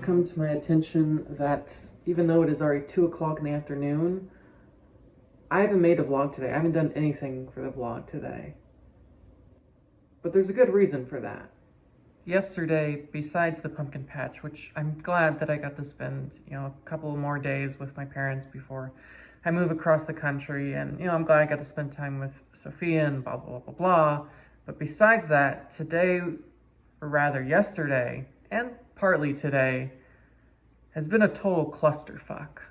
come to my attention that even though it is already 2 o'clock in the afternoon, I haven't made a vlog today. I haven't done anything for the vlog today. But there's a good reason for that. Yesterday, besides the pumpkin patch, which I'm glad that I got to spend, a couple more days with my parents before I move across the country, and, I'm glad I got to spend time with Sophia and blah, blah, blah, blah. But besides that, today, or rather yesterday, and partly today, has been a total clusterfuck.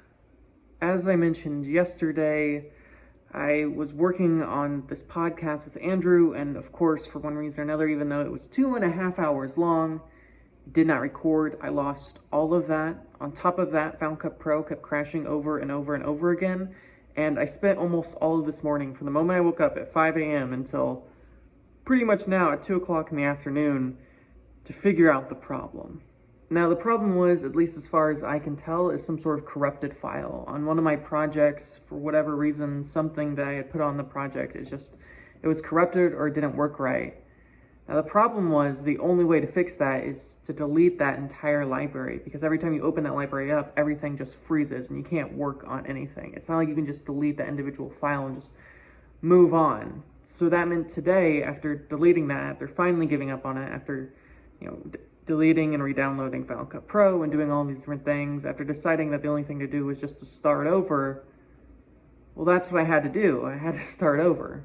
As I mentioned yesterday, I was working on this podcast with Andrew, and of course, for one reason or another, even though it was 2.5 hours long, did not record. I lost all of that. On top of that, Final Cut Pro kept crashing over and over and over again, and I spent almost all of this morning, from the moment I woke up at 5 a.m. until pretty much now at 2 o'clock in the afternoon, to figure out the problem. Now, the problem was, at least as far as I can tell, is some sort of corrupted file. On one of my projects, for whatever reason, something that I had put on the project it was corrupted or it didn't work right. Now, the problem was the only way to fix that is to delete that entire library, because every time you open that library up, everything just freezes and you can't work on anything. It's not like you can just delete that individual file and just move on. So that meant today, after deleting that, after finally giving up on it, after, deleting and re-downloading Final Cut Pro and doing all these different things, after deciding that the only thing to do was just to start over, well, that's what I had to do. I had to start over.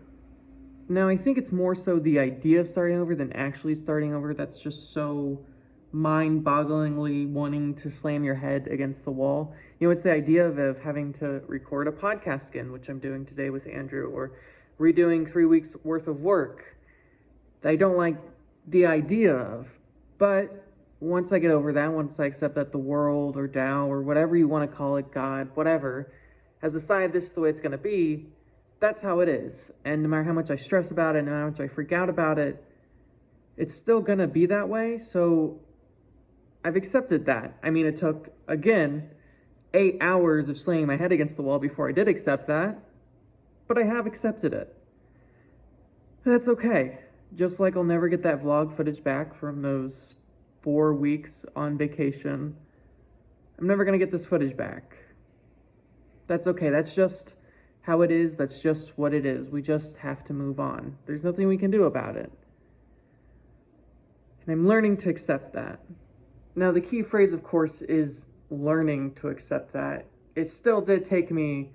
Now, I think it's more so the idea of starting over than actually starting over that's just so mind-bogglingly wanting to slam your head against the wall. It's the idea of having to record a podcast again, which I'm doing today with Andrew, or redoing 3 weeks worth of work that I don't like the idea of. But once I get over that, once I accept that the world or Tao or whatever you want to call it, God, whatever, has decided this is the way it's going to be, that's how it is. And no matter how much I stress about it, no matter how much I freak out about it, it's still going to be that way. So I've accepted that. I mean, it took, again, 8 hours of slamming my head against the wall before I did accept that, but I have accepted it. That's okay. Just like I'll never get that vlog footage back from those 4 weeks on vacation, I'm never going to get this footage back. That's okay. That's just how it is. That's just what it is. We just have to move on. There's nothing we can do about it. And I'm learning to accept that. Now, the key phrase, of course, is learning to accept that. It still did take me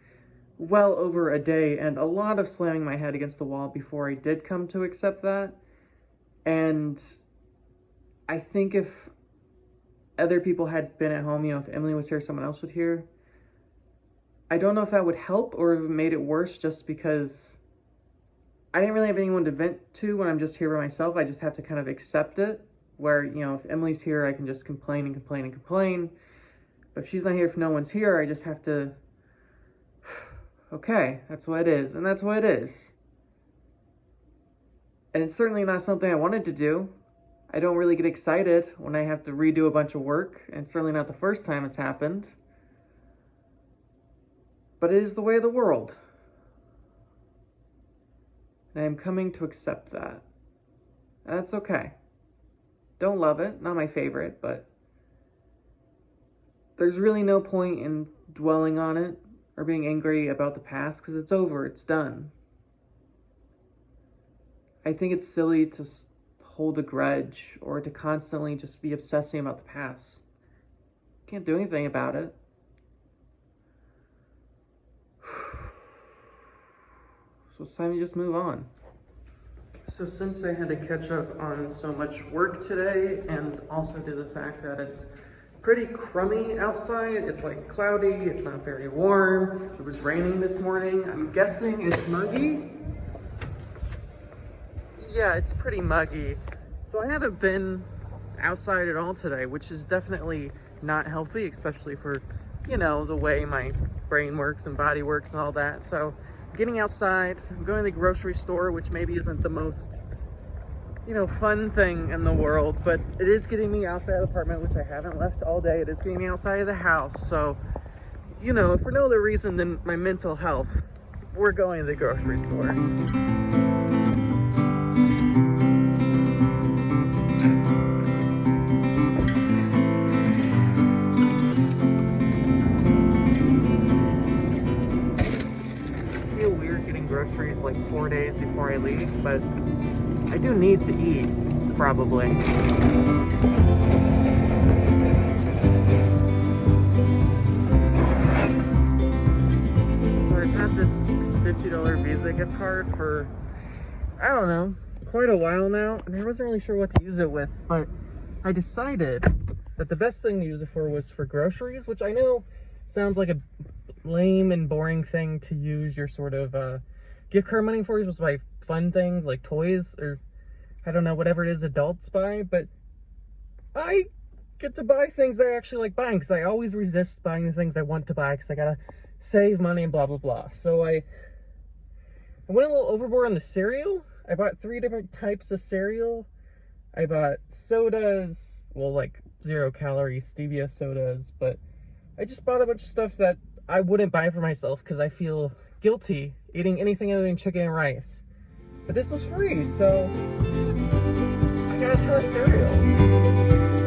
well over a day and a lot of slamming my head against the wall before I did come to accept that. And I think if other people had been at home, if Emily was here, someone else was here, I don't know if that would help or if it made it worse, just because I didn't really have anyone to vent to when I'm just here by myself. I just have to kind of accept it, where, if Emily's here, I can just complain and complain and complain. But if she's not here, if no one's here, I just have to, okay, that's what it is, and that's what it is. And it's certainly not something I wanted to do. I don't really get excited when I have to redo a bunch of work, and it's certainly not the first time it's happened. But it is the way of the world. And I am coming to accept that. And that's okay. Don't love it, not my favorite, but there's really no point in dwelling on it or being angry about the past, because it's over, it's done. I think it's silly to hold a grudge or to constantly just be obsessing about the past. Can't do anything about it. So it's time to just move on. So since I had to catch up on so much work today, and also due to the fact that it's pretty crummy outside, it's like cloudy, it's not very warm, it was raining this morning, I'm guessing it's muggy? Yeah, it's pretty muggy. So I haven't been outside at all today, which is definitely not healthy, especially for, the way my brain works and body works and all that. So getting outside, I'm going to the grocery store, which maybe isn't the most, fun thing in the world, but it is getting me outside of the apartment, which I haven't left all day. It is getting me outside of the house. So, if for no other reason than my mental health, we're going to the grocery store. consider getting groceries like 4 days before I leave, but I do need to eat, probably. So I've had this $50 Visa gift card for, I don't know, quite a while now, and I wasn't really sure what to use it with, but I decided that the best thing to use it for was for groceries, which I know sounds like a lame and boring thing to use your sort of gift card money for. You're supposed to buy fun things like toys or I don't know, whatever it is adults buy, but I get to buy things that I actually like buying because I always resist buying the things I want to buy because I gotta save money and blah blah blah. So I went a little overboard on the cereal. I bought 3 different types of cereal. I bought sodas, well, like 0-calorie stevia sodas, but I just bought a bunch of stuff that I wouldn't buy for myself because I feel guilty eating anything other than chicken and rice. But this was free, so I got a ton of cereal.